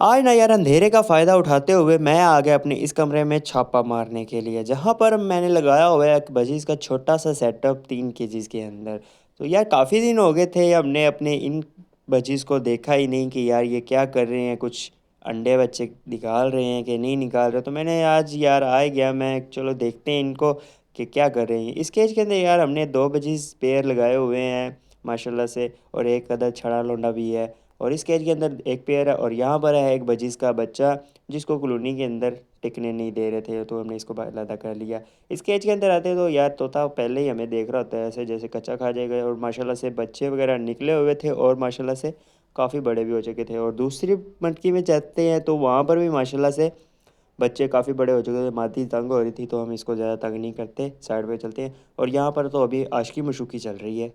आज ना यार अंधेरे का फ़ायदा उठाते हुए मैं आ गया अपने इस कमरे में छापा मारने के लिए, जहाँ पर मैंने लगाया हुआ है एक बजीज़ का छोटा सा सेटअप 3 केजीज़ के अंदर। तो यार काफ़ी दिन हो गए थे हमने अपने इन बजीज़ को देखा ही नहीं कि यार ये क्या कर रहे हैं, कुछ अंडे बच्चे निकाल रहे हैं कि नहीं निकाल रहे। तो मैंने आज यार आ ही गया मैं, चलो देखते हैं इनको कि क्या कर रहे हैं। इस केज के अंदर यार हमने 2 बजीज़ पेयर लगाए हुए हैं माशाल्लाह से, और एक अदर छड़ा लोंडा भी है। और इस केज के अंदर एक पेयर है, और यहाँ पर है एक बजीज़ का बच्चा जिसको कॉलोनी के अंदर टिकने नहीं दे रहे थे, तो हमने इसको अलहदा कर लिया। इस केज के अंदर आते तो यार तोता पहले ही हमें देख रहा होता है ऐसे जैसे कच्चा खा जाएगा, और माशाल्लाह से बच्चे वगैरह निकले हुए थे और माशाल्लाह से काफ़ी बड़े भी हो चुके थे। और दूसरी मटकी में जाते हैं तो वहाँ पर भी माशाल्लाह से बच्चे काफ़ी बड़े हो चुके थे। मादी तंग हो रही थी तो हम इसको ज़्यादा तंग नहीं करते, साइड पे चलते हैं। और यहाँ पर तो अभी आशिकी मशूकी चल रही है।